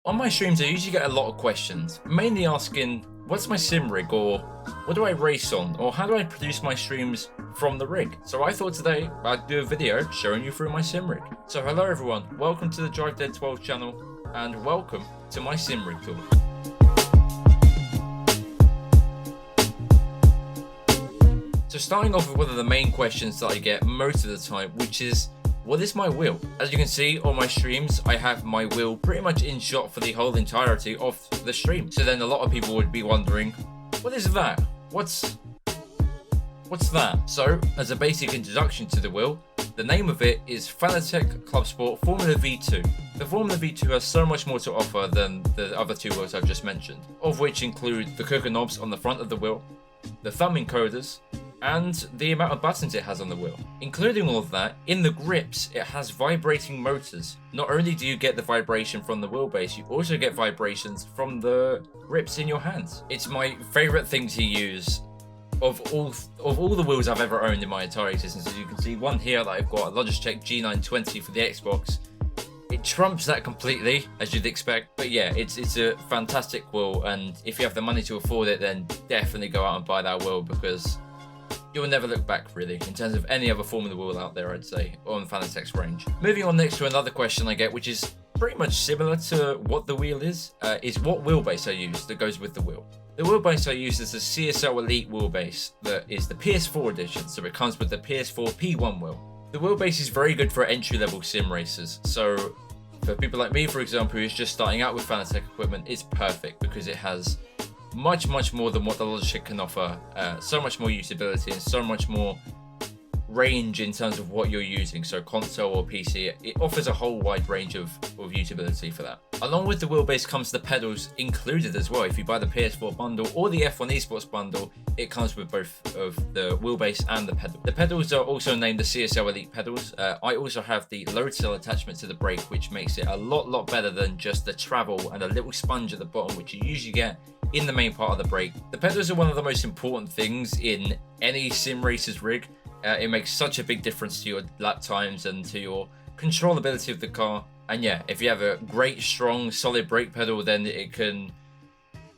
On my streams, I usually get a lot of questions, mainly asking, what's my sim rig, or what do I race on, or how do I produce my streams from the rig? So I thought today I'd do a video showing you through my sim rig. So hello everyone, welcome to the DriveDead12's channel, and welcome to my sim rig tour. So starting off with one of the main questions that I get most of the time, which is, what is my wheel? As you can see on my streams, I have my wheel pretty much in shot for the whole entirety of the stream. So then a lot of people would be wondering, what is that? What's that? So as a basic introduction to the wheel, the name of it is Fanatec Club Sport Formula V2. The Formula V2 has so much more to offer than the other two wheels I've just mentioned, of which include the cooker knobs on the front of the wheel, the thumb encoders, and the amount of buttons it has on the wheel. Including all of that, in the grips, it has vibrating motors. Not only do you get the vibration from the wheelbase, you also get vibrations from the grips in your hands. It's my favorite thing to use of all the wheels I've ever owned in my entire existence. As you can see, one here that I've got, a Logitech G920 for the Xbox. It trumps that completely, as you'd expect. But yeah, it's a fantastic wheel, and if you have the money to afford it, then definitely go out and buy that wheel, because you'll never look back, really, in terms of any other Formula wheel out there, I'd say, on Fanatec's range. Moving on next to another question I get, which is pretty much similar to what the wheel is what wheelbase I use that goes with the wheel. The wheelbase I use is a CSL Elite wheelbase that is the PS4 edition, so it comes with the PS4 P1 wheel. The wheelbase is very good for entry-level sim racers, so for people like me, for example, who's just starting out with Fanatec equipment, it's perfect because it has much more than what the Logitech can offer, so much more usability and so much more range in terms of what you're using, so console or PC. It offers a whole wide range of usability for that. Along with the wheelbase comes the pedals included as well. If you buy the PS4 bundle or the F1 Esports bundle, it comes with both of the wheelbase and the pedal. The pedals are also named the CSL Elite pedals. I also have the load cell attachment to the brake, which makes it a lot better than just the travel and a little sponge at the bottom, which you usually get in the main part of the brake. The pedals are one of the most important things in any sim racer's rig. It makes such a big difference to your lap times and to your controllability of the car. And yeah, if you have a great, strong, solid brake pedal, then it can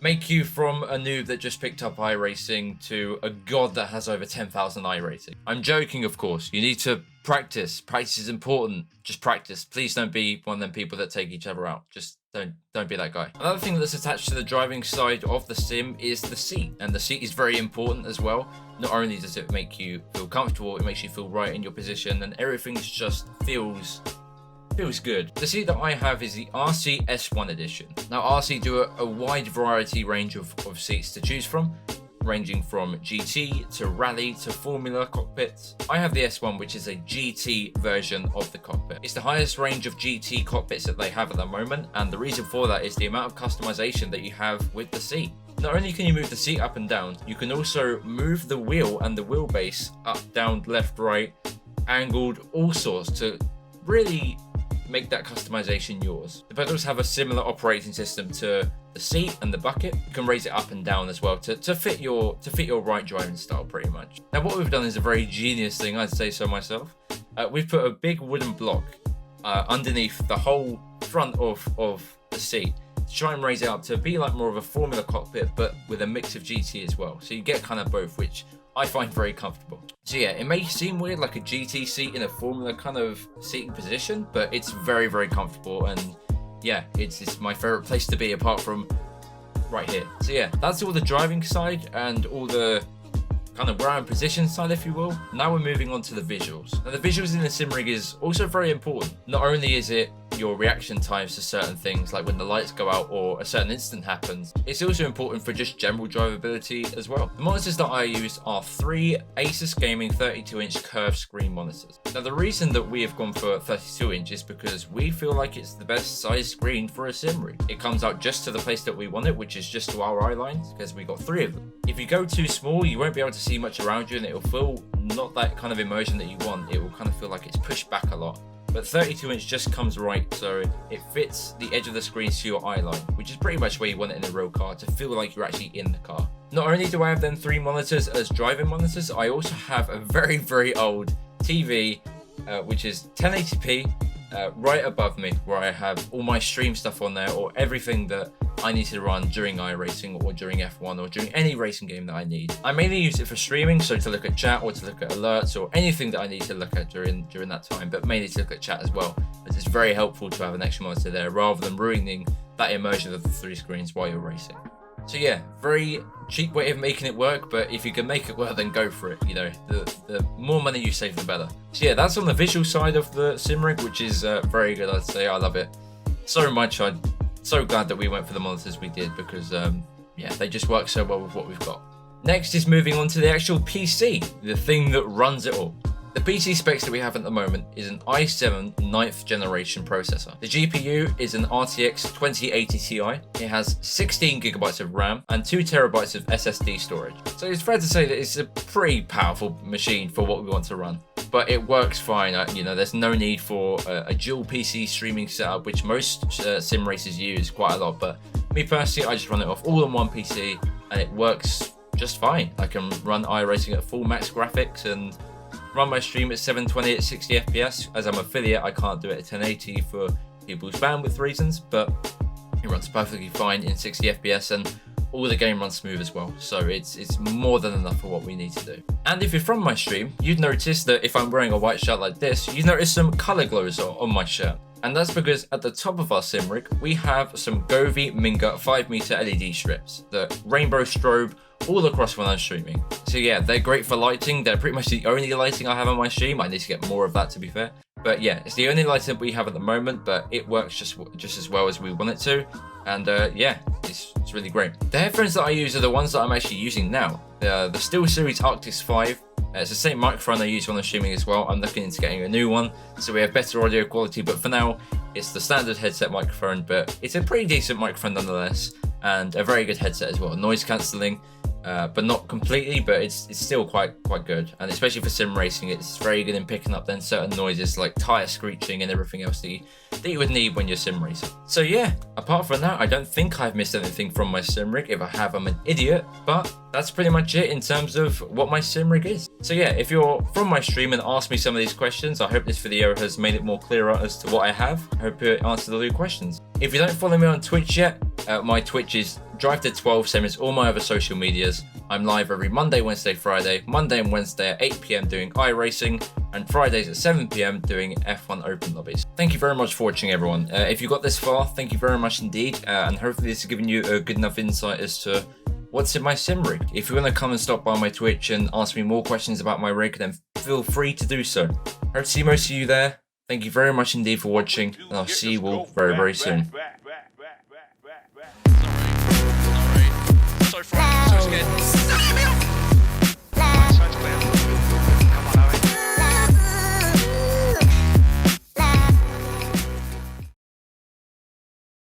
make you from a noob that just picked up iRacing to a god that has over 10,000 iRating. I'm joking, of course. You need to practice. Practice is important. Just practice. Please don't be one of them people that take each other out. Just don't be that guy. Another thing that's attached to the driving side of the sim is the seat, and the seat is very important as well. Not only does it make you feel comfortable, it makes you feel right in your position, and everything just feels good. The seat that I have is the RC S1 edition. Now RC do a wide variety range of seats to choose from, ranging from GT to rally to Formula cockpits. I have the S1, which is a GT version of the cockpit. It's the highest range of GT cockpits that they have at the moment, and the reason for that is the amount of customization that you have with the seat. Not only can you move the seat up and down, you can also move the wheel and the wheelbase up, down, left, right, angled, all sorts, to really make that customization yours. The pedals have a similar operating system to the seat and the bucket. You can raise it up and down as well to fit your right driving style, pretty much. Now what we've done is a very genius thing, I'd say so myself. We've put a big wooden block underneath the whole front of the seat to try and raise it up to be like more of a Formula cockpit, but with a mix of GT as well. So you get kind of both, which I find very comfortable. So yeah, it may seem weird, like a GT seat in a Formula kind of seating position, but it's very comfortable, and yeah, it's my favorite place to be apart from right here. So yeah, that's all the driving side and all the kind of where I'm positioned side, if you will. Now we're moving on to the visuals. Now the visuals in the sim rig is also very important. Not only is it your reaction times to certain things, like when the lights go out or a certain incident happens, it's also important for just general drivability as well. The monitors that I use are 3 Asus Gaming 32-inch curved screen monitors. Now the reason that we have gone for 32 inch is because we feel like it's the best size screen for a sim rig. It comes out just to the place that we want it, which is just to our eye lines, because we got 3 of them. If you go too small, you won't be able to see much around you, and it will feel not that kind of immersion that you want. It will kind of feel like it's pushed back a lot. But 32 inch just comes right, so it fits the edge of the screen to your eye line, which is pretty much where you want it in a real car, to feel like you're actually in the car. Not only do I have them 3 monitors as driving monitors, I also have a very old TV, which is 1080p right above me, where I have all my stream stuff on there, or everything that I need to run during iRacing or during F1 or during any racing game that I need. I mainly use it for streaming, so to look at chat or to look at alerts or anything that I need to look at during that time, but mainly to look at chat as well, as it's very helpful to have an extra monitor there rather than ruining that immersion of the 3 screens while you're racing. So yeah, very cheap way of making it work, but if you can make it work, then go for it. You know, the more money you save, the better. So yeah, that's on the visual side of the sim rig, which is very good, I'd say. I love it so much. I'm so glad that we went for the monitors we did, because yeah, they just work so well with what we've got. Next is moving on to the actual PC, the thing that runs it all. The PC specs that we have at the moment is an i7 9th generation processor. The GPU is an RTX 2080 Ti. It has 16 gigabytes of RAM and 2 terabytes of SSD storage. So it's fair to say that it's a pretty powerful machine for what we want to run. But it works fine. You know, there's no need for a dual PC streaming setup, which most sim racers use quite a lot. But me personally, I just run it off all on one PC and it works just fine. I can run iRacing at full max graphics and run my stream at 720 at 60 FPS. As I'm affiliate, I can't do it at 1080 for people's bandwidth reasons, but it runs perfectly fine in 60 FPS and all the game runs smooth as well. So it's more than enough for what we need to do. And if you're from my stream, you'd notice that if I'm wearing a white shirt like this, you'd notice some color glows on my shirt. And that's because at the top of our sim rig, we have some Govee Minga 5-meter LED strips that rainbow strobe all across when I'm streaming. So yeah, they're great for lighting. They're pretty much the only lighting I have on my stream. I need to get more of that, to be fair. But yeah, it's the only lighting we have at the moment, but it works just as well as we want it to. And yeah, it's really great. The headphones that I use are the ones that I'm actually using now. The SteelSeries Arctis 5. It's the same microphone I use when I'm streaming as well. I'm looking into getting a new one, so we have better audio quality, but for now, it's the standard headset microphone, but it's a pretty decent microphone nonetheless, and a very good headset as well. Noise cancelling, but not completely, but it's still quite good. And especially for sim racing, it's very good in picking up then certain noises like tire screeching and everything else that you would need when you're sim racing. So yeah, apart from that, I don't think I've missed anything from my sim rig. If I have, I'm an idiot, but that's pretty much it in terms of what my sim rig is. So yeah, if you're from my stream and ask me some of these questions, I hope this video has made it more clearer as to what I have. I hope it answered all your questions. If you don't follow me on Twitch yet, my Twitch is DriveDead12's, same as all my other social medias. I'm live every Monday, Wednesday, Friday, Monday and Wednesday at 8 PM doing iRacing, and Fridays at 7 PM doing F1 open lobbies. Thank you very much for watching, everyone. If you got this far, thank you very much indeed, and hopefully this has given you a good enough insight as to what's in my sim rig. If you want to come and stop by my Twitch and ask me more questions about my rig, then feel free to do so. Hope to see most of you there. Thank you very much indeed for watching, and I'll see you all very, very soon.